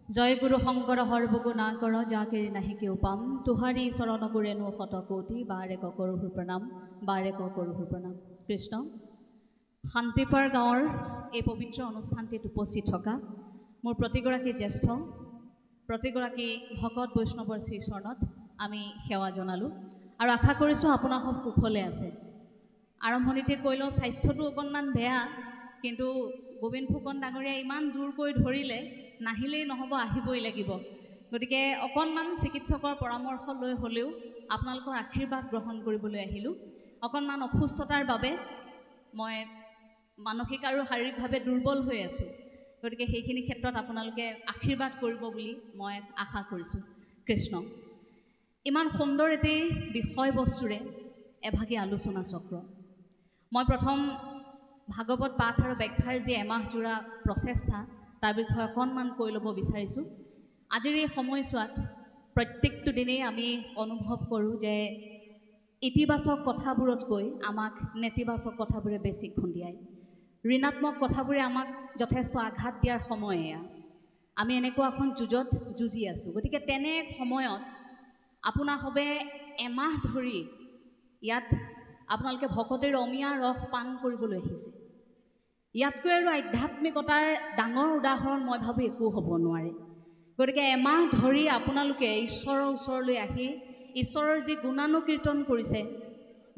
জয় গুৰু শংকৰ সৰ্বগু না কৰ যাকেৰি নাহি কেও পাম তুহাৰি চৰণ গুৰেনো শত কোটি বাৰে কৰোহু প্ৰণাম বাৰে কৰোহু প্ৰণাম। কৃষ্ণ শান্তিপাৰ গাঁৱৰ এই পবিত্ৰ অনুষ্ঠানটিত উপস্থিত থকা মোৰ প্ৰতিগৰাকী জ্যেষ্ঠ প্ৰতিগৰাকী ভকত বৈষ্ণৱৰ শ্ৰীচৰণত আমি সেৱা জনালোঁ আৰু আশা কৰিছোঁ আপোনাৰ সব কুশলে আছে। আৰম্ভণিতে কৈ লওঁ, স্বাস্থ্যটো অকণমান বেয়া, কিন্তু গোবিন্দ ফুকন ডাঙৰীয়া ইমান জোৰকৈ ধৰিলে নাহিলেই নহ'ব, আহিবই লাগিব। গতিকে অকণমান চিকিৎসকৰ পৰামৰ্শ লৈ হ'লেও আপোনালোকৰ আশীৰ্বাদ গ্ৰহণ কৰিবলৈ আহিলোঁ। অকণমান অসুস্থতাৰ বাবে মই মানসিক আৰু শাৰীৰিকভাৱে দুৰ্বল হৈ আছোঁ। গতিকে সেইখিনি ক্ষেত্ৰত আপোনালোকে আশীৰ্বাদ কৰিব বুলি মই আশা কৰিছোঁ। কৃষ্ণ ইমান সুন্দৰ এটি বিষয়বস্তুৰে এভাগী আলোচনা চক্ৰ। মই প্ৰথম ভাগৱত পাঠ আৰু ব্যাখ্যাৰ যি এমাহজোৰা প্ৰচেষ্টা তাৰ বিষয়ে অকণমান কৈ ল'ব বিচাৰিছোঁ। আজিৰ এই সময়ছোৱাত প্ৰত্যেকটো দিনেই আমি অনুভৱ কৰোঁ যে ইতিবাচক কথাবোৰতকৈ আমাক নেতিবাচক কথাবোৰে বেছি খুন্দিয়ায়। ঋণাত্মক কথাবোৰে আমাক যথেষ্ট আঘাত দিয়াৰ সময় এয়া। আমি এনেকুৱা এখন যুঁজত যুঁজি আছোঁ। গতিকে তেনে সময়ত আপোনাসবে এমাহ ধৰি ইয়াত আপোনালোকে ভকতিৰ অমিয়া ৰস পান কৰিবলৈ আহিছে। ইয়াতকৈ আৰু আধ্যাত্মিকতাৰ ডাঙৰ উদাহৰণ মই ভাবোঁ একো হ'ব নোৱাৰে। গতিকে এমাহ ধৰি আপোনালোকে ঈশ্বৰৰ ওচৰলৈ আহি ঈশ্বৰৰ যি গুণানুকীৰ্তন কৰিছে,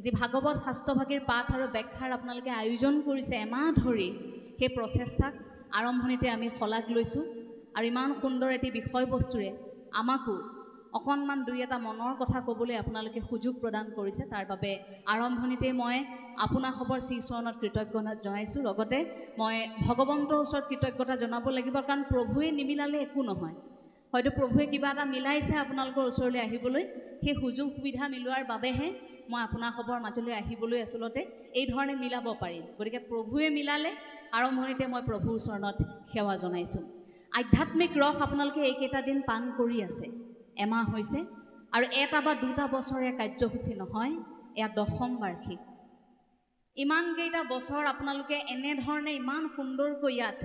যি ভাগৱত শাস্ত্ৰভাগীৰ পাঠ আৰু ব্যাখ্যাৰ আপোনালোকে আয়োজন কৰিছে এমাহ ধৰি, সেই প্ৰচেষ্টাক আৰম্ভণিতে আমি শলাগ লৈছোঁ। আৰু ইমান সুন্দৰ এটি বিষয়বস্তুৰে আমাকো অকণমান দুই এটা মনৰ কথা ক'বলৈ আপোনালোকে সুযোগ প্ৰদান কৰিছে। তাৰ বাবে আৰম্ভণিতে মই আপোনাসবৰ শ্ৰীচৰণত কৃতজ্ঞতা জনাইছোঁ। লগতে মই ভগৱন্তৰ ওচৰত কৃতজ্ঞতা জনাব লাগিব, কাৰণ প্ৰভুৱে নিমিলালে একো নহয়। হয়তো প্ৰভুৱে কিবা এটা মিলাইছে আপোনালোকৰ ওচৰলৈ আহিবলৈ, সেই সুযোগ সুবিধা মিলোৱাৰ বাবেহে মই আপোনাসবৰ মাজলৈ আহিবলৈ আচলতে এই ধৰণে মিলাব পাৰিম। গতিকে প্ৰভুৱে মিলালে আৰম্ভণিতে মই প্ৰভুৰ চৰণত সেৱা জনাইছোঁ। আধ্যাত্মিক ৰস আপোনালোকে এইকেইটা দিন পান কৰি আছে, এমাহ হৈছে, আৰু এটা বা দুটা বছৰীয়া কাৰ্যসূচী নহয়, এয়া 10ম বাৰ্ষিক। ইমানকেইটা বছৰ আপোনালোকে এনেধৰণে ইমান সুন্দৰকৈ ইয়াত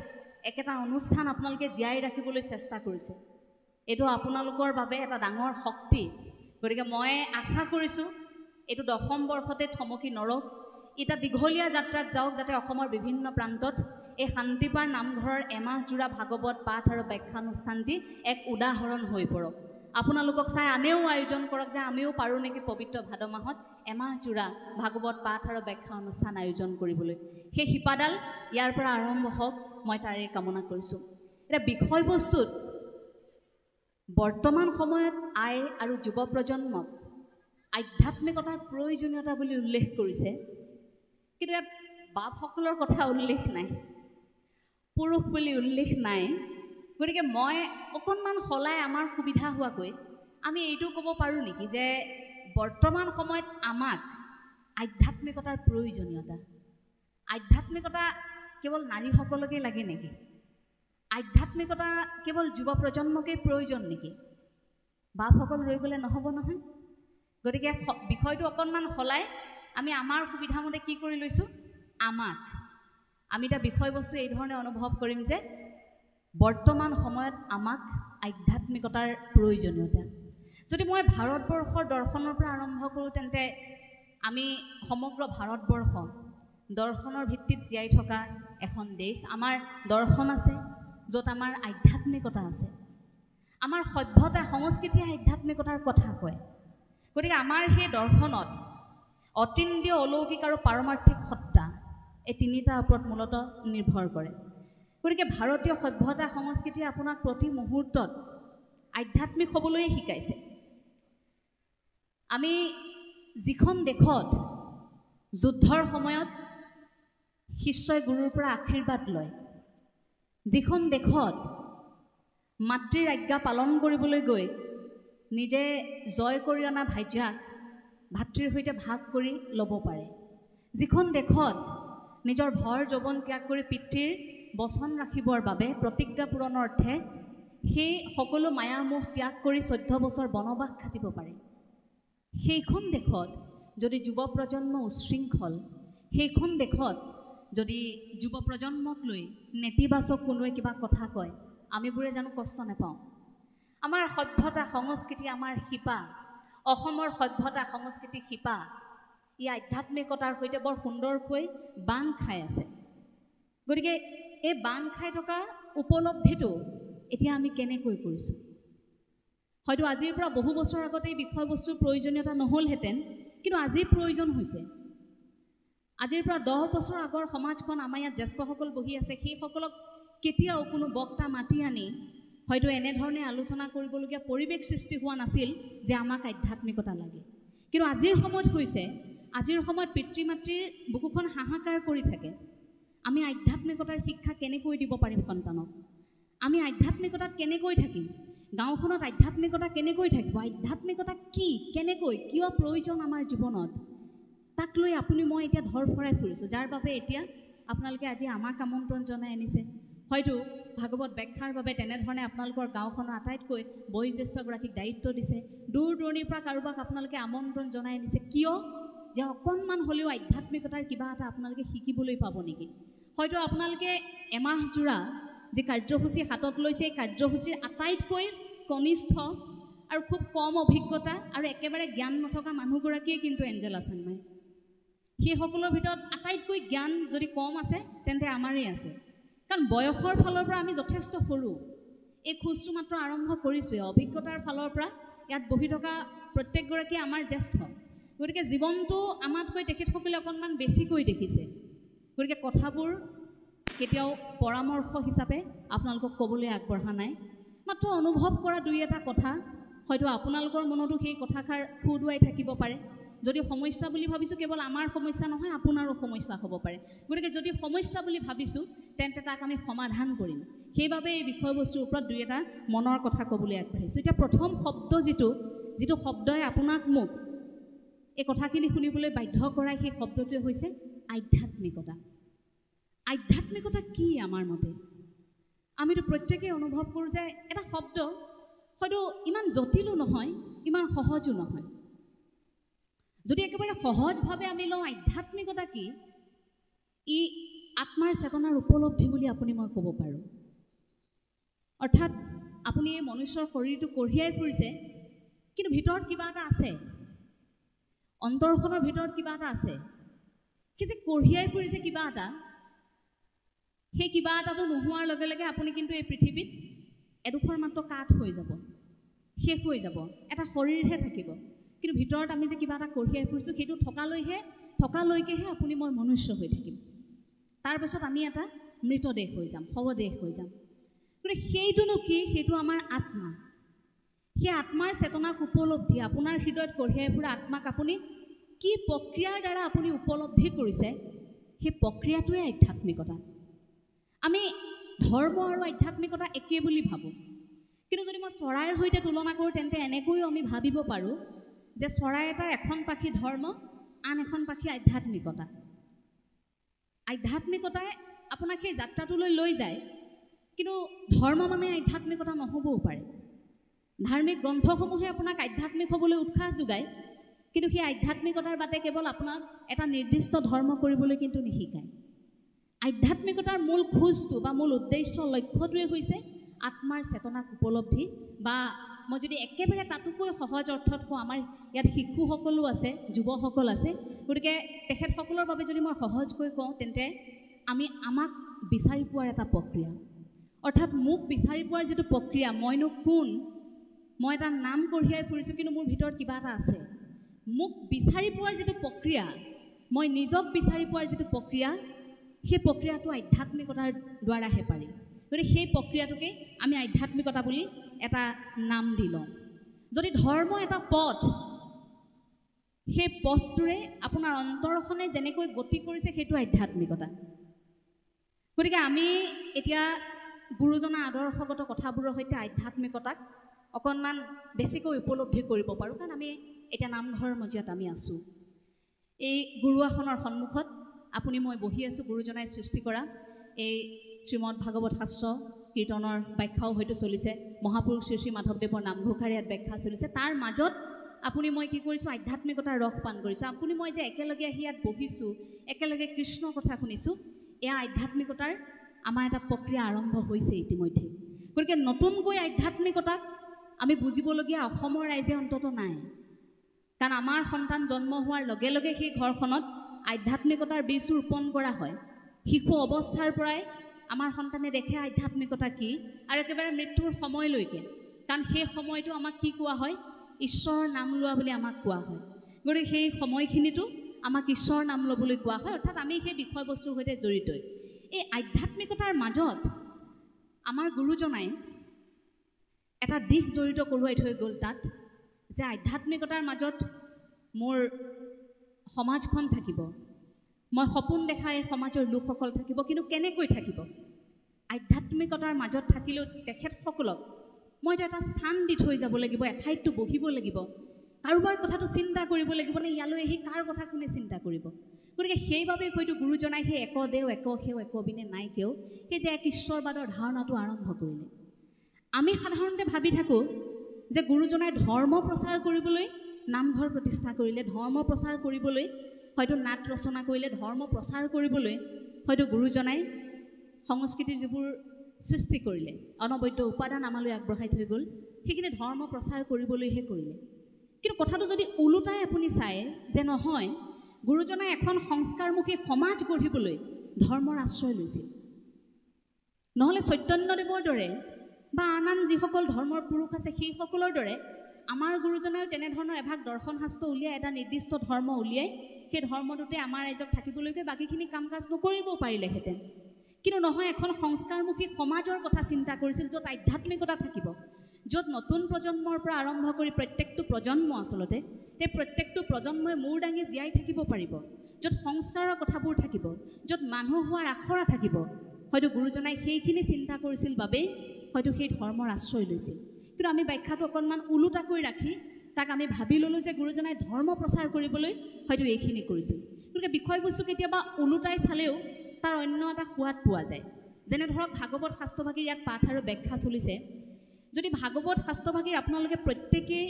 একেটা অনুষ্ঠান আপোনালোকে জীয়াই ৰাখিবলৈ চেষ্টা কৰিছে। এইটো আপোনালোকৰ বাবে এটা ডাঙৰ শক্তি। গতিকে মই আশা কৰিছোঁ এইটো 10ম বৰ্ষতে থমকি নৰক, এটা দীঘলীয়া যাত্ৰাত যাওক, যাতে অসমৰ বিভিন্ন প্ৰান্তত এই শান্তিপাৰ নামঘৰৰ এমাহজোৰা ভাগৱত পাঠ আৰু ব্যাখ্যানুষ্ঠানটি এক উদাহৰণ হৈ পৰক। আপোনালোকক চাই আনেও আয়োজন কৰক যে আমিও পাৰোঁ নেকি পবিত্ৰ ভাদ মাহত এমাহজোৰা ভাগৱত পাঠ আৰু ব্যাখ্যা অনুষ্ঠান আয়োজন কৰিবলৈ। সেই শিপাডাল ইয়াৰ পৰা আৰম্ভ হওক, মই তাৰে কামনা কৰিছোঁ। এতিয়া বিষয়বস্তুত বৰ্তমান সময়ত আই আৰু যুৱ প্ৰজন্মক আধ্যাত্মিকতাৰ প্ৰয়োজনীয়তা বুলি উল্লেখ কৰিছে, কিন্তু ইয়াত বাপসকলৰ কথা উল্লেখ নাই, পুৰুষ বুলি উল্লেখ নাই। গতিকে মই অকণমান সলাই আমাৰ সুবিধা হোৱাকৈ আমি এইটো ক'ব পাৰোঁ নেকি যে বৰ্তমান সময়ত আমাক আধ্যাত্মিকতাৰ প্ৰয়োজনীয়তা, আধ্যাত্মিকতা কেৱল নাৰীসকলকেই লাগে নেকি? আধ্যাত্মিকতা কেৱল যুৱ প্ৰজন্মকেই প্ৰয়োজন নেকি? বাপসকল ৰৈ গ'লে নহ'ব নহয়। গতিকে বিষয়টো অকণমান সলাই আমি আমাৰ সুবিধামতে কি কৰি লৈছোঁ, আমি এতিয়া বিষয়বস্তু এই ধৰণে অনুভৱ কৰিম যে বৰ্তমান সময়ত আমাক আধ্যাত্মিকতাৰ প্ৰয়োজনীয়তা। যদি মই ভাৰতবৰ্ষৰ দৰ্শনৰ পৰা আৰম্ভ কৰোঁ, তেন্তে আমি সমগ্ৰ ভাৰতবৰ্ষ দৰ্শনৰ ভিত্তিত জীয়াই থকা এখন দেশ। আমাৰ দৰ্শন আছে, য'ত আমাৰ আধ্যাত্মিকতা আছে। আমাৰ সভ্যতা সংস্কৃতিয়ে আধ্যাত্মিকতাৰ কথা কয়। গতিকে আমাৰ সেই দৰ্শনত অতীন্দ্ৰিয়, অলৌকিক আৰু পাৰমাৰ্থিক সত্তা, এই তিনিটাৰ ওপৰত মূলতঃ নিৰ্ভৰ কৰে। গতিকে ভাৰতীয় সভ্যতা সংস্কৃতিয়ে আপোনাক প্ৰতি মুহূৰ্তত আধ্যাত্মিক হ'বলৈ শিকাইছে। আমি যিখন দেশত যুদ্ধৰ সময়ত শিষ্যই গুৰুৰ পৰা আশীৰ্বাদ লয়, যিখন দেশত মাতৃৰ আজ্ঞা পালন কৰিবলৈ গৈ নিজে জয় কৰি অনা ভাজ্যাক ভাতৃৰ সৈতে ভাগ কৰি ল'ব পাৰে, যিখন দেশত নিজৰ ভৰ যৌৱন ত্যাগ কৰি পিতৃৰ বচন ৰাখিবৰ বাবে প্ৰতিজ্ঞা পূৰণৰ অৰ্থে সেই সকলো মায়ামোহ ত্যাগ কৰি 14 বছৰ বনবাস খাটিব পাৰে, সেইখন দেশত যদি যুৱ প্ৰজন্ম উশৃংখল, সেইখন দেশত যদি যুৱ প্ৰজন্মক লৈ নেতিবাচক কোনোৱে কিবা কথা কয়, আমিবোৰে জানো কষ্ট নাপাওঁ? আমাৰ সভ্যতা সংস্কৃতি, আমাৰ শিপা, অসমৰ সভ্যতা সংস্কৃতি শিপা, ই আধ্যাত্মিকতাৰ সৈতে বৰ সুন্দৰকৈ বান্ধ খাই আছে। গতিকে এই বান্ধ খাই থকা উপলব্ধিটো এতিয়া আমি কেনেকৈ কৰিছোঁ? হয়তো আজিৰ পৰা বহু বছৰ আগতে এই বিষয়বস্তুৰ প্ৰয়োজনীয়তা নহ'লহেঁতেন, কিন্তু আজি প্ৰয়োজন হৈছে। আজিৰ পৰা 10 বছৰ আগৰ সমাজখন, আমাৰ ইয়াত জ্যেষ্ঠসকল বহি আছে, সেইসকলক কেতিয়াও কোনো বক্তা মাতি আনি হয়তো এনেধৰণে আলোচনা কৰিবলগীয়া পৰিৱেশ সৃষ্টি হোৱা নাছিল যে আমাক আধ্যাত্মিকতা লাগে। কিন্তু আজিৰ সময়ত হৈছে, আজিৰ সময়ত পিতৃ মাতৃৰ বুকুখন হাহাকাৰ কৰি থাকে। আমি আধ্যাত্মিকতাৰ শিক্ষা কেনেকৈ দিব পাৰিম সন্তানক? আমি আধ্যাত্মিকতাত কেনেকৈ থাকিম? গাঁওখনত আধ্যাত্মিকতা কেনেকৈ থাকিব? আধ্যাত্মিকতা কি, কেনেকৈ, কিয় প্ৰয়োজন আমাৰ জীৱনত, তাক লৈ আপুনি মই এতিয়া ধৰফৰাই ফুৰিছোঁ, যাৰ বাবে এতিয়া আপোনালোকে আজি আমাক আমন্ত্ৰণ জনাই আনিছে। হয়তো ভাগৱত ব্যাখ্যাৰ বাবে তেনেধৰণে আপোনালোকৰ গাঁওখনৰ আটাইতকৈ বয়োজ্যেষ্ঠগৰাকীক দায়িত্ব দিছে। দূৰ দূৰণিৰ পৰা কাৰোবাক আপোনালোকে আমন্ত্ৰণ জনাই আনিছে, কিয়? যে অকণমান হ'লেও আধ্যাত্মিকতাৰ কিবা এটা আপোনালোকে শিকিবলৈ পাব নেকি? হয়তো আপোনালোকে এমাহজোৰা যি কাৰ্যসূচী হাতত লৈছে, এই কাৰ্যসূচীৰ আটাইতকৈ কনিষ্ঠ আৰু খুব কম অভিজ্ঞতা আৰু একেবাৰে জ্ঞান নথকা মানুহগৰাকীয়ে কিন্তু এঞ্জেলা চাংমাই। সেইসকলৰ ভিতৰত আটাইতকৈ জ্ঞান যদি কম আছে তেন্তে আমাৰেই আছে, কাৰণ বয়সৰ ফালৰ পৰা আমি যথেষ্ট সৰু। এই খোজটো মাত্ৰ আৰম্ভ কৰিছোঁৱে। অভিজ্ঞতাৰ ফালৰ পৰা ইয়াত বহি থকা প্ৰত্যেকগৰাকীয়ে আমাৰ জ্যেষ্ঠ। গতিকে জীৱনটো আমাতকৈ তেখেতসকলে অকণমান বেছিকৈ দেখিছে। গতিকে কথাবোৰ কেতিয়াও পৰামৰ্শ হিচাপে আপোনালোকক ক'বলৈ আগবঢ়া নাই, মাত্ৰ অনুভৱ কৰা দুই এটা কথা। হয়তো আপোনালোকৰ মনতো সেই কথাষাৰ খুদুৱাই থাকিব পাৰে। যদি সমস্যা বুলি ভাবিছোঁ, কেৱল আমাৰ সমস্যা নহয়, আপোনাৰো সমস্যা হ'ব পাৰে। গতিকে যদি সমস্যা বুলি ভাবিছোঁ, তেন্তে তাক আমি সমাধান কৰিম। সেইবাবে এই বিষয়বস্তুৰ ওপৰত দুই এটা মনৰ কথা ক'বলৈ আগবাঢ়িছোঁ। এতিয়া প্ৰথম শব্দ যিটো শব্দই আপোনাক মোক এই কথাখিনি শুনিবলৈ বাধ্য কৰাই, সেই শব্দটোৱে হৈছে আধ্যাত্মিকতা। আধ্যাত্মিকতা কি আমাৰ মতে? আমিতো প্ৰত্যেকেই অনুভৱ কৰোঁ যে এটা শব্দ হয়তো ইমান জটিলো নহয়, ইমান সহজো নহয়। যদি একেবাৰে সহজভাৱে আমি লওঁ আধ্যাত্মিকতা কি, ই আত্মাৰ চেতনাৰ উপলব্ধি বুলি আপুনি মই ক'ব পাৰোঁ। অৰ্থাৎ আপুনি এই মনুষ্যৰ শৰীৰটো কঢ়িয়াই ফুৰিছে, কিন্তু ভিতৰত কিবা এটা আছে, অন্তৰখনৰ ভিতৰত কিবা এটা আছে। সেই যে কঢ়িয়াই ফুৰিছে কিবা এটা, সেই কিবা এটাটো নোহোৱাৰ লগে লগে আপুনি কিন্তু এই পৃথিৱীত এডোখৰ মাত্ৰ কাঠ হৈ যাব, শেষ হৈ যাব, এটা শৰীৰহে থাকিব। কিন্তু ভিতৰত আমি যে কিবা এটা কঢ়িয়াই ফুৰিছোঁ, সেইটো থকালৈকেহে আপুনি মই মনুষ্য হৈ থাকিম। তাৰপাছত আমি এটা মৃতদেহ হৈ যাম, শৱদেহ হৈ যাম। গতিকে সেইটোনো কি? সেইটো আমাৰ আত্মা। সেই আত্মাৰ চেতনাক উপলব্ধি, আপোনাৰ হৃদয়ত কঢ়িয়াই ফুৰা আত্মাক আপুনি কি প্ৰক্ৰিয়াৰ দ্বাৰা আপুনি উপলব্ধি কৰিছে, সেই প্ৰক্ৰিয়াটোৱে আধ্যাত্মিকতা। আমি ধৰ্ম আৰু আধ্যাত্মিকতা একে বুলি ভাবোঁ, কিন্তু যদি মই চৰাইৰ সৈতে তুলনা কৰোঁ, তেন্তে এনেকৈও আমি ভাবিব পাৰোঁ যে চৰাই এটাৰ এখন পাখি ধৰ্ম, আন এখন পাখি আধ্যাত্মিকতা। আধ্যাত্মিকতাই আপোনাক সেই যাত্ৰাটোলৈ লৈ যায়, কিন্তু ধৰ্ম মানে আধ্যাত্মিকতা নহ'বও পাৰে। ধাৰ্মিক গ্ৰন্থসমূহে আপোনাক আধ্যাত্মিক হ'বলৈ উৎসাহ যোগায়, কিন্তু সেই আধ্যাত্মিকতাৰ বাটে কেৱল আপোনাক এটা নিৰ্দিষ্ট ধৰ্ম কৰিবলৈ কিন্তু নিশিকায়। আধ্যাত্মিকতাৰ মূল খোজটো বা মূল উদ্দেশ্য, লক্ষ্যটোৱে হৈছে আত্মাৰ চেতনাক উপলব্ধি, বা মই যদি একেবাৰে তাতোকৈ সহজ অৰ্থত কওঁ, আমাৰ ইয়াত শিশুসকলো আছে, যুৱসকল আছে, গতিকে তেখেতসকলৰ বাবে যদি মই সহজকৈ কওঁ, তেন্তে আমাক বিচাৰি পোৱাৰ এটা প্ৰক্ৰিয়া, অৰ্থাৎ মোক বিচাৰি পোৱাৰ যিটো প্ৰক্ৰিয়া, মইনো কোন, মই এটা নাম কঢ়িয়াই ফুৰিছোঁ, কিন্তু মোৰ ভিতৰত কিবা এটা আছে। মোক বিচাৰি পোৱাৰ যিটো প্ৰক্ৰিয়া, মই নিজক বিচাৰি পোৱাৰ যিটো প্ৰক্ৰিয়া, সেই প্ৰক্ৰিয়াটো আধ্যাত্মিকতাৰ দ্বাৰাহে পাৰি। গতিকে সেই প্ৰক্ৰিয়াটোকে আমি আধ্যাত্মিকতা বুলি এটা নাম দি লওঁ। যদি ধৰ্ম এটা পথ, সেই পথটোৰে আপোনাৰ অন্তৰখনে যেনেকৈ গতি কৰিছে, সেইটো আধ্যাত্মিকতা। গতিকে আমি এতিয়া গুৰুজনাৰ আদৰ্শগত কথাবোৰৰ সৈতে আধ্যাত্মিকতাক অকণমান বেছিকৈ উপলব্ধি কৰিব পাৰোঁ, কাৰণ আমি এতিয়া নামঘৰৰ মজিয়াত আমি আছোঁ। এই গুৰু আসনৰ সন্মুখত আপুনি মই বহি আছোঁ। গুৰুজনাই সৃষ্টি কৰা এই শ্ৰীমদ ভাগৱত শাস্ত্ৰ কীৰ্তনৰ ব্যাখ্যাও হয়তো চলিছে, মহাপুৰুষ শ্ৰী শ্ৰী মাধৱদেৱৰ নামঘোষাৰ ইয়াত ব্যাখ্যা চলিছে। তাৰ মাজত আপুনি মই কি কৰিছোঁ, আধ্যাত্মিকতাৰ ৰস পান কৰিছোঁ। আপুনি মই যে একেলগে আহি ইয়াত বহিছোঁ, একেলগে কৃষ্ণৰ কথা শুনিছোঁ, এয়া আধ্যাত্মিকতাৰ আমাৰ এটা প্ৰক্ৰিয়া আৰম্ভ হৈছে ইতিমধ্যে। গতিকে নতুনকৈ আধ্যাত্মিকতাক আমি বুজিবলগীয়া অসমৰ ৰাইজে অন্তত নাই, কাৰণ আমাৰ সন্তান জন্ম হোৱাৰ লগে লগে সেই ঘৰখনত আধ্যাত্মিকতাৰ বীজ ৰোপণ কৰা হয়। শিশু অৱস্থাৰ পৰাই আমাৰ সন্তানে দেখে আধ্যাত্মিকতা কি, আৰু একেবাৰে মৃত্যুৰ সময়লৈকে, কাৰণ সেই সময়টো আমাক কি কোৱা হয়, ঈশ্বৰৰ নাম লোৱা বুলি আমাক কোৱা হয়। গতিকে সেই সময়খিনিতো আমাক ঈশ্বৰৰ নাম ল'বলৈ কোৱা হয়, অৰ্থাৎ আমি সেই বিষয়বস্তুৰ সৈতে জড়িতই। এই আধ্যাত্মিকতাৰ মাজত আমাৰ গুৰুজনাই এটা দিশ জড়িত কৰোৱাই থৈ গ'ল তাত, যে আধ্যাত্মিকতাৰ মাজত মোৰ সমাজখন থাকিব, মই সপোন দেখা এই সমাজৰ লোকসকল থাকিব, কিন্তু কেনেকৈ থাকিব? আধ্যাত্মিকতাৰ মাজত থাকিলেও তেখেতসকলক মই এটা স্থান দি থৈ যাব লাগিব, এঠাইতটো বহিব লাগিব, কাৰোবাৰ কথাটো চিন্তা কৰিব লাগিব নে ইয়ালৈ আহি কাৰ কথা কোনে চিন্তা কৰিব? গতিকে সেইবাবে হয়তো গুৰুজনাই সেই এক দেও এক সেও এক বিনে নাই কেও, সেই যে এক ঈশ্বৰবাদৰ ধাৰণাটো আৰম্ভ কৰিলে। আমি সাধাৰণতে ভাবি থাকোঁ যে গুৰুজনাই ধৰ্ম প্ৰচাৰ কৰিবলৈ নামঘৰ প্ৰতিষ্ঠা কৰিলে, ধৰ্ম প্ৰচাৰ কৰিবলৈ হয়তো নাট ৰচনা কৰিলে, ধৰ্ম প্ৰচাৰ কৰিবলৈ হয়তো গুৰুজনাই সংস্কৃতিৰ যিবোৰ সৃষ্টি কৰিলে, অনবদ্য উপাদান আমালৈ আগবঢ়াই থৈ গ'ল, সেইখিনি ধৰ্ম প্ৰচাৰ কৰিবলৈহে কৰিলে। কিন্তু কথাটো যদি ওলোটাই আপুনি চায় যে নহয়, গুৰুজনাই এখন সংস্কাৰমুখী সমাজ গঢ়িবলৈ ধৰ্মৰ আশ্ৰয় লৈছিল। নহ'লে চৈতন্যদেৱৰ দৰে বা আন আন যিসকল ধৰ্মৰ পুৰুষ আছে সেইসকলৰ দৰে আমাৰ গুৰুজনায়ো তেনেধৰণৰ এভাগ দৰ্শন শাস্ত্ৰ উলিয়াই এটা নিৰ্দিষ্ট ধৰ্ম উলিয়াই সেই ধৰ্মটোতে আমাৰ ৰাইজক থাকিবলৈকে বাকীখিনি কাম কাজ নকৰিবও পাৰিলেহেঁতেন। কিন্তু নহয়, এখন সংস্কাৰমুখী সমাজৰ কথা চিন্তা কৰিছিল, য'ত আধ্যাত্মিকতা থাকিব, য'ত নতুন প্ৰজন্মৰ পৰা আৰম্ভ কৰি প্ৰত্যেকটো প্ৰজন্ম আচলতে সেই প্ৰত্যেকটো প্ৰজন্মই মূৰ দাঙি জীয়াই থাকিব পাৰিব, য'ত সংস্কাৰৰ কথাবোৰ থাকিব, য'ত মানুহ হোৱাৰ আখৰা থাকিব। হয়তো গুৰুজনাই সেইখিনি চিন্তা কৰিছিল বাবেই হয়তো সেই ধৰ্মৰ আশ্ৰয় লৈছিল। কিন্তু আমি ব্যাখ্যাটো অকণমান ওলোটাকৈ ৰাখি তাক আমি ভাবি ল'লোঁ যে গুৰুজনাই ধৰ্ম প্ৰচাৰ কৰিবলৈ হয়তো এইখিনি কৰিছিল। গতিকে বিষয়বস্তু কেতিয়াবা ওলোটাই চালেও তাৰ অন্য এটা সোৱাদ পোৱা যায়। যেনে ধৰক ভাগৱত শাস্ত্ৰভাগীৰ ইয়াত পাঠ আৰু ব্যাখ্যা চলিছে। যদি ভাগৱত শাস্ত্ৰভাগীৰ আপোনালোকে প্ৰত্যেকেই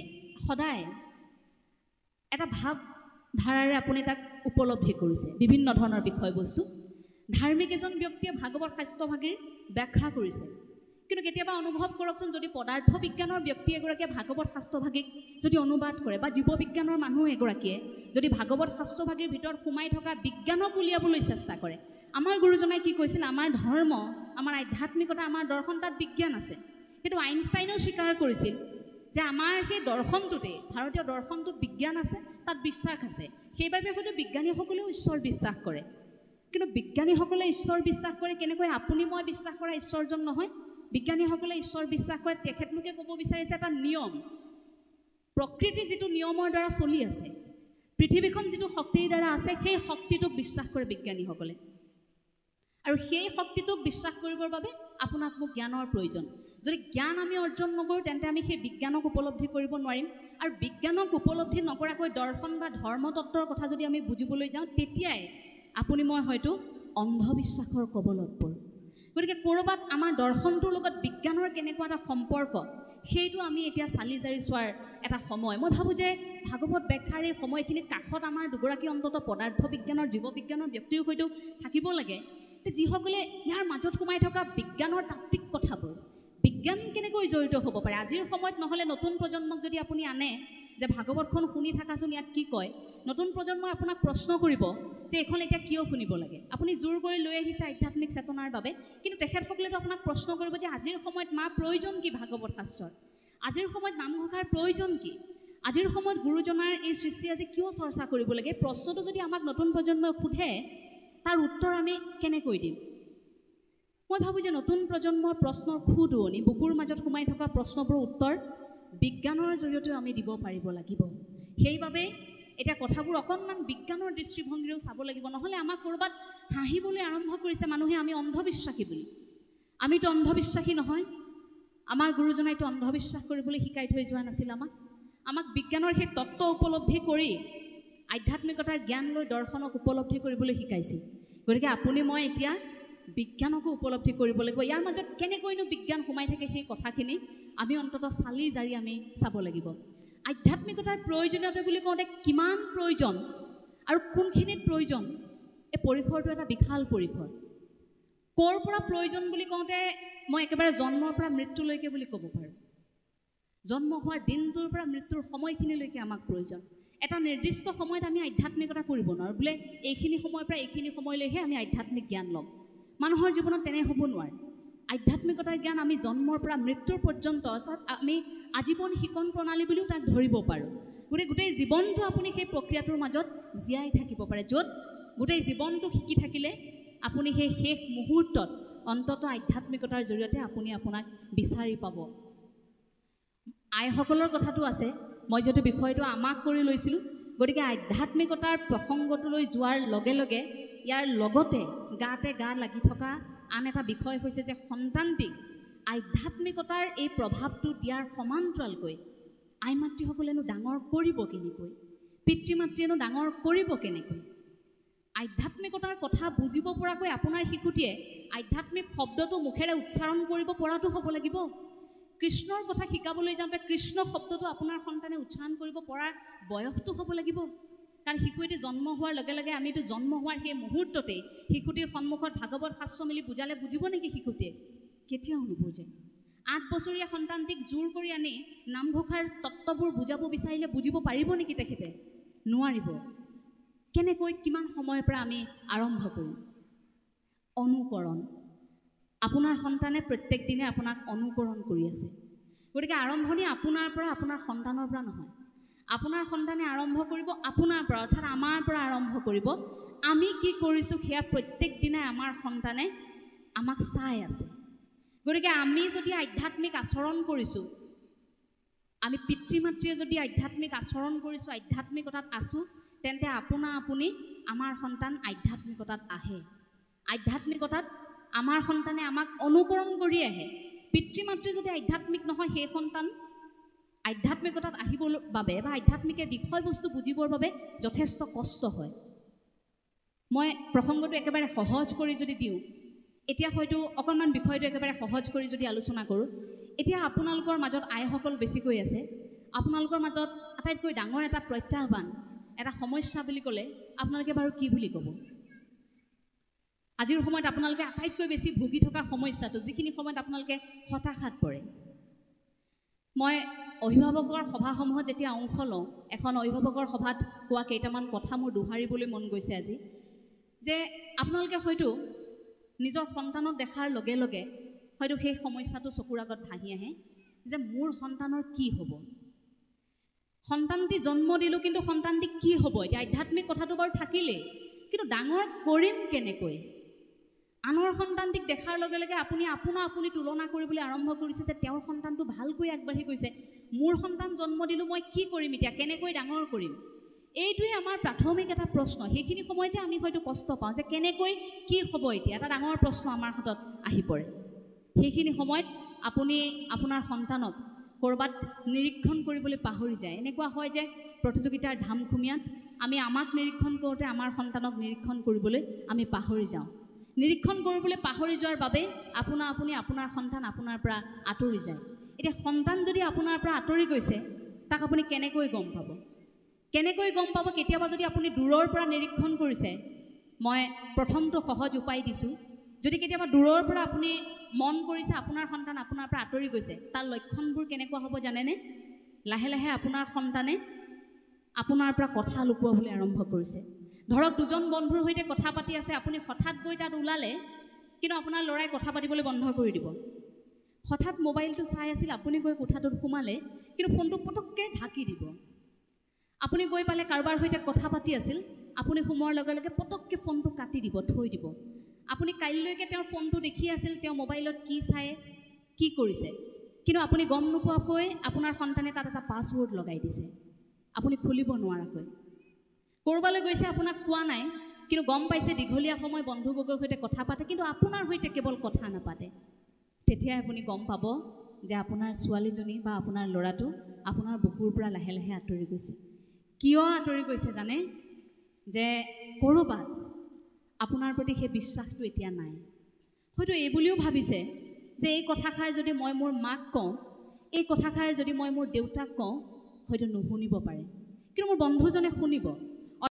সদায় এটা ভাৱ ধাৰাৰে আপুনি তাক উপলব্ধি কৰিছে, বিভিন্ন ধৰণৰ বিষয়বস্তু ধাৰ্মিক এজন ব্যক্তিয়ে ভাগৱত শাস্ত্ৰভাগীৰ ব্যাখ্যা কৰিছে। কিন্তু কেতিয়াবা অনুভৱ কৰকচোন, যদি পদাৰ্থ বিজ্ঞানৰ ব্যক্তি এগৰাকীয়ে ভাগৱত শাস্ত্ৰভাগীক যদি অনুবাদ কৰে, বা জীৱ বিজ্ঞানৰ মানুহ এগৰাকীয়ে যদি ভাগৱত শাস্ত্ৰভাগীৰ ভিতৰত সোমাই থকা বিজ্ঞানক উলিয়াবলৈ চেষ্টা কৰে, আমাৰ গুৰুজনাই কি কৈছিল, আমাৰ ধৰ্ম, আমাৰ আধ্যাত্মিকতা, আমাৰ দৰ্শন, তাত বিজ্ঞান আছে। সেইটো আইনষ্টাইনেও স্বীকাৰ কৰিছিল যে আমাৰ সেই দৰ্শনটোতে, ভাৰতীয় দৰ্শনটোত বিজ্ঞান আছে, তাত বিশ্বাস আছে। সেইবাবে হয়তো বিজ্ঞানীসকলেও ঈশ্বৰ বিশ্বাস কৰে। কিন্তু বিজ্ঞানীসকলে ঈশ্বৰ বিশ্বাস কৰে কেনেকৈ? আপুনি মই বিশ্বাস কৰা ঈশ্বৰজন নহয়। বিজ্ঞানীসকলে ঈশ্বৰ বিশ্বাস কৰে, তেখেতলোকে ক'ব বিচাৰিছে এটা নিয়ম, প্ৰকৃতি যিটো নিয়মৰ দ্বাৰা চলি আছে, পৃথিৱীখন যিটো শক্তিৰ দ্বাৰা আছে, সেই শক্তিটোক বিশ্বাস কৰে বিজ্ঞানীসকলে। আৰু সেই শক্তিটোক বিশ্বাস কৰিবৰ বাবে আপোনাক মোক জ্ঞানৰ প্ৰয়োজন। যদি জ্ঞান আমি অৰ্জন নকৰোঁ, তেন্তে আমি সেই বিজ্ঞানক উপলব্ধি কৰিব নোৱাৰিম। আৰু বিজ্ঞানক উপলব্ধি নকৰাকৈ দৰ্শন বা ধৰ্মতত্ত্বৰ কথা যদি আমি বুজিবলৈ যাওঁ, তেতিয়াই আপুনি মই হয়তো অন্ধবিশ্বাসৰ কবলত পৰোঁ। গতিকে ক'ৰবাত আমাৰ দৰ্শনটোৰ লগত বিজ্ঞানৰ কেনেকুৱা এটা সম্পৰ্ক, সেইটো আমি এতিয়া চালি জাৰি চোৱাৰ এটা সময়। মই ভাবোঁ যে ভাগৱত ব্যাখ্যাৰ এই সময়খিনিত কাষত আমাৰ দুগৰাকী অন্তত পদাৰ্থ বিজ্ঞানৰ, জীৱ বিজ্ঞানৰ ব্যক্তিও হয়তো থাকিব লাগে, যিসকলে ইয়াৰ মাজত সোমাই থকা বিজ্ঞানৰ তাত্ত্বিক কথাবোৰ, বিজ্ঞান কেনেকৈ জড়িত হ'ব পাৰে আজিৰ সময়ত। নহ'লে নতুন প্ৰজন্মক যদি আপুনি আনে যে ভাগৱতখন শুনি থাকাচোন, ইয়াত কি কয়, নতুন প্ৰজন্মই আপোনাক প্ৰশ্ন কৰিব যে এইখন এতিয়া কিয় শুনিব লাগে। আপুনি জোৰ কৰি লৈ আহিছে আধ্যাত্মিক চেতনাৰ বাবে, কিন্তু তেখেতসকলেতো আপোনাক প্ৰশ্ন কৰিব যে আজিৰ সময়ত মা প্ৰয়োজন কি ভাগৱত শাস্ত্ৰৰ, আজিৰ সময়ত নামঘোষাৰ প্ৰয়োজন কি, আজিৰ সময়ত গুৰুজনাৰ এই সৃষ্টি আজি কিয় চৰ্চা কৰিব লাগে। প্ৰশ্নটো যদি আমাক নতুন প্ৰজন্মই সোধে, তাৰ উত্তৰ আমি কেনেকৈ দিম? মই ভাবোঁ যে নতুন প্ৰজন্মৰ প্ৰশ্নৰ খুদুৱনি, বুকুৰ মাজত সোমাই থকা প্ৰশ্নবোৰৰ উত্তৰ বিজ্ঞানৰ জৰিয়তেও আমি দিব পাৰিব লাগিব। সেইবাবে এতিয়া কথাবোৰ অকণমান বিজ্ঞানৰ দৃষ্টিভংগীৰেও চাব লাগিব। নহ'লে আমাক ক'ৰবাত হাঁহিবলৈ আৰম্ভ কৰিছে মানুহে, আমি অন্ধবিশ্বাসী বুলি। আমিতো অন্ধবিশ্বাসী নহয়। আমাৰ গুৰুজনাইতো অন্ধবিশ্বাস কৰিবলৈ শিকাই থৈ যোৱা নাছিল আমাক বিজ্ঞানৰ সেই তত্ত্ব উপলব্ধি কৰি আধ্যাত্মিকতাৰ জ্ঞান লৈ দৰ্শনক উপলব্ধি কৰিবলৈ শিকাইছিল। গতিকে আপুনি মই এতিয়া বিজ্ঞানকো উপলব্ধি কৰিব লাগিব। ইয়াৰ মাজত কেনেকৈনো বিজ্ঞান সোমাই থাকে সেই কথাখিনি আমি অন্ততঃ চালি জাৰি আমি চাব লাগিব। আধ্যাত্মিকতাৰ প্ৰয়োজনীয়তা বুলি কওঁতে কিমান প্ৰয়োজন আৰু কোনখিনিত প্ৰয়োজন, এই পৰিসৰটো এটা বিশাল পৰিসৰ। ক'ৰ পৰা প্ৰয়োজন বুলি কওঁতে মই একেবাৰে জন্মৰ পৰা মৃত্যুলৈকে বুলি ক'ব পাৰোঁ। জন্ম হোৱাৰ দিনটোৰ পৰা মৃত্যুৰ সময়খিনিলৈকে আমাক প্ৰয়োজন। এটা নিৰ্দিষ্ট সময়ত আমি আধ্যাত্মিকতা কৰিব নোৱাৰোঁ, বোলে এইখিনি সময়ৰ পৰা এইখিনি সময়লৈহে আমি আধ্যাত্মিক জ্ঞান ল'ম। মানুহৰ জীৱনত তেনে হ'ব নোৱাৰে। আধ্যাত্মিকতাৰ জ্ঞান আমি জন্মৰ পৰা মৃত্যুৰ পৰ্যন্ত, অৰ্থাৎ আমি আজীৱন শিকন প্ৰণালী বুলিও তাক ধৰিব পাৰোঁ। গোটেই জীৱনটো আপুনি সেই প্ৰক্ৰিয়াটোৰ মাজত জীয়াই থাকিব পাৰে, য'ত গোটেই জীৱনটো শিকি থাকিলে আপুনি সেই শেষ মুহূৰ্তত অন্ততঃ আধ্যাত্মিকতাৰ জৰিয়তে আপুনি আপোনাক বিচাৰি পাব। আইসকলৰ কথাটো আছে, মই যিহেতু বিষয়টো আমাক কৰি লৈছিলোঁ, গতিকে আধ্যাত্মিকতাৰ প্ৰসংগটোলৈ যোৱাৰ লগে লগে ইয়াৰ লগতে গাতে গা লাগি থকা আন এটা বিষয় হৈছে যে সন্তানটিক আধ্যাত্মিকতাৰ এই প্ৰভাৱটো দিয়াৰ সমান্তৰালকৈ আই মাতৃসকলেনো ডাঙৰ কৰিব কেনেকৈ, পিতৃ মাতৃয়েনো ডাঙৰ কৰিব কেনেকৈ। আধ্যাত্মিকতাৰ কথা বুজিব পৰাকৈ আপোনাৰ শিশুটিয়ে আধ্যাত্মিক শব্দটো মুখেৰে উচ্চাৰণ কৰিব পৰাটো হ'ব লাগিব। কৃষ্ণৰ কথা শিকাবলৈ যাওঁতে কৃষ্ণ শব্দটো আপোনাৰ সন্তানে উচ্চাৰণ কৰিব পৰাৰ বয়সটো হ'ব লাগিব। কাৰণ শিশুটি জন্ম হোৱাৰ লগে লগে আমিতো জন্ম হোৱাৰ সেই মুহূৰ্ততেই শিশুটিৰ সন্মুখত ভাগৱত শাস্ত্ৰ মেলি বুজালে বুজিব নেকি শিশুটিয়ে? কেতিয়াও নুবুজে। 8 বছৰীয়া সন্তানটিক জোৰ কৰি আনি নামঘোষাৰ তত্ত্ববোৰ বুজাব বিচাৰিলে বুজিব পাৰিব নেকি তেখেতে? নোৱাৰিব। কেনেকৈ, কিমান সময়ৰ পৰা আমি আৰম্ভ কৰিম? অনুকৰণ। আপোনাৰ সন্তানে প্ৰত্যেক দিনে আপোনাক অনুকৰণ কৰি আছে। গতিকে আৰম্ভণি আপোনাৰ পৰা, আপোনাৰ সন্তানৰ পৰা নহয়। আপোনাৰ সন্তানে আৰম্ভ কৰিব আপোনাৰ পৰা, অৰ্থাৎ আমাৰ পৰা আৰম্ভ কৰিব। আমি কি কৰিছোঁ সেয়া প্ৰত্যেক দিনাই আমাৰ সন্তানে আমাক চাই আছে। গতিকে আমি যদি আধ্যাত্মিক আচৰণ কৰিছোঁ, আমি পিতৃ মাতৃয়ে যদি আধ্যাত্মিক আচৰণ কৰিছোঁ, আধ্যাত্মিকতাত আছোঁ, তেন্তে আপুনি আমাৰ সন্তান আধ্যাত্মিকতাত আহে। আধ্যাত্মিকতাত আমাৰ সন্তানে আমাক অনুকৰণ কৰি আহে। পিতৃ মাতৃ যদি আধ্যাত্মিক নহয়, সেই সন্তান আধ্যাত্মিকতাত আহিবৰ বাবে বা আধ্যাত্মিকে বিষয়বস্তু বুজিবৰ বাবে যথেষ্ট কষ্ট হয়। মই প্ৰসংগটো একেবাৰে সহজ কৰি যদি দিওঁ, এতিয়া হয়তো অকণমান বিষয়টো একেবাৰে সহজ কৰি যদি আলোচনা কৰোঁ, এতিয়া আপোনালোকৰ মাজত আইসকল বেছিকৈ আছে। আপোনালোকৰ মাজত আটাইতকৈ ডাঙৰ এটা প্ৰত্যাহ্বান, এটা সমস্যা বুলি ক'লে আপোনালোকে বাৰু কি বুলি ক'ব? আজিৰ সময়ত আপোনালোকে আটাইতকৈ বেছি ভুগি থকা সমস্যাটো, যিখিনি সময়ত আপোনালোকে হতাশাত পৰে। মই অভিভাৱকৰ সভাসমূহত যেতিয়া অংশ লওঁ, এখন অভিভাৱকৰ সভাত কোৱা কেইটামান কথা মোৰ দোহাৰিবলৈ মন গৈছে আজি, যে আপোনালোকে হয়তো নিজৰ সন্তানক দেখাৰ লগে লগে হয়তো সেই সমস্যাটো চকুৰ আগত ভাহি আহে যে মোৰ সন্তানৰ কি হ'ব? সন্তানটি জন্ম দিলোঁ, কিন্তু সন্তানটি কি হ'ব? এতিয়া আধ্যাত্মিক কথাটো বাৰু থাকিলেই, কিন্তু ডাঙৰ কৰিম কেনেকৈ? আনৰ সন্তানটিক দেখাৰ লগে লগে আপুনি তুলনা কৰিবলৈ আৰম্ভ কৰিছে যে তেওঁৰ সন্তানটো ভালকৈ আগবাঢ়ি গৈছে, মোৰ সন্তান জন্ম দিলোঁ, মই কি কৰিম এতিয়া, কেনেকৈ ডাঙৰ কৰিম? এইটোৱে আমাৰ প্ৰাথমিক এটা প্ৰশ্ন। সেইখিনি সময়তে আমি হয়তো কষ্ট পাওঁ যে কেনেকৈ কি হ'ব এতিয়া, এটা ডাঙৰ প্ৰশ্ন আমাৰ হাতত আহি পৰে। সেইখিনি সময়ত আপুনি আপোনাৰ সন্তানক ক'ৰবাত নিৰীক্ষণ কৰিবলৈ পাহৰি যায়। এনেকুৱা হয় যে প্ৰতিযোগিতাৰ ধামখুমীয়াত আমি আমাক নিৰীক্ষণ কৰোঁতে আমাৰ সন্তানক নিৰীক্ষণ কৰিবলৈ আমি পাহৰি যাওঁ। নিৰীক্ষণ কৰিবলৈ পাহৰি যোৱাৰ বাবে আপোনাৰ সন্তান আপোনাৰ পৰা আঁতৰি যায়। এতিয়া সন্তান যদি আপোনাৰ পৰা আঁতৰি গৈছে, তাক আপুনি কেনেকৈ গম পাব? কেতিয়াবা যদি আপুনি দূৰৰ পৰা নিৰীক্ষণ কৰিছে, মই প্ৰথমটো সহজ উপায় দিছোঁ। যদি কেতিয়াবা দূৰৰ পৰা আপুনি মন কৰিছে আপোনাৰ সন্তান আপোনাৰ পৰা আঁতৰি গৈছে, তাৰ লক্ষণবোৰ কেনেকুৱা হ'ব জানেনে? লাহে লাহে আপোনাৰ সন্তানে আপোনাৰ পৰা কথা লুকুৱাবলৈ আৰম্ভ কৰিছে। ধৰক দুজন বন্ধুৰ সৈতে কথা পাতি আছে, আপুনি হঠাৎ গৈ তাত ওলালে, কিন্তু আপোনাৰ ল'ৰাই কথা পাতিবলৈ বন্ধ কৰি দিব। হঠাৎ মোবাইলটো চাই আছিল, আপুনি গৈ কোঠাটোত সোমালে, কিন্তু ফোনটো পটককৈ ঢাকি দিব। আপুনি গৈ পালে কাৰোবাৰ সৈতে কথা পাতি আছিল, আপুনি সোমোৱাৰ লগে লগে পটককৈ ফোনটো কাটি দিব, থৈ দিব। আপুনি কাইলৈকে তেওঁৰ ফোনটো দেখি আছিল, তেওঁ মোবাইলত কি চাই কি কৰিছে, কিন্তু আপুনি গম নোপোৱাকৈ আপোনাৰ সন্তানে তাত এটা পাছৱৰ্ড লগাই দিছে, আপুনি খুলিব নোৱাৰাকৈ। ক'ৰবালৈ গৈছে, আপোনাক কোৱা নাই, কিন্তু গম পাইছে দীঘলীয়া সময় বন্ধুবৰ্গৰ সৈতে কথা পাতে, কিন্তু আপোনাৰ সৈতে কেৱল কথা নাপাতে। তেতিয়াই আপুনি গম পাব যে আপোনাৰ ছোৱালীজনী বা আপোনাৰ ল'ৰাটো আপোনাৰ বুকুৰ পৰা লাহে লাহে আঁতৰি গৈছে। কিয় আঁতৰি গৈছে জানে? যে ক'ৰবাত আপোনাৰ প্ৰতি সেই বিশ্বাসটো এতিয়া নাই। হয়তো এই বুলিও ভাবিছে যে এই কথাষাৰ যদি মই মোৰ মাক কওঁ, এই কথাষাৰ যদি মই মোৰ দেউতাক কওঁ, হয়তো নুশুনিব পাৰে, কিন্তু মোৰ বন্ধুজনে শুনিব।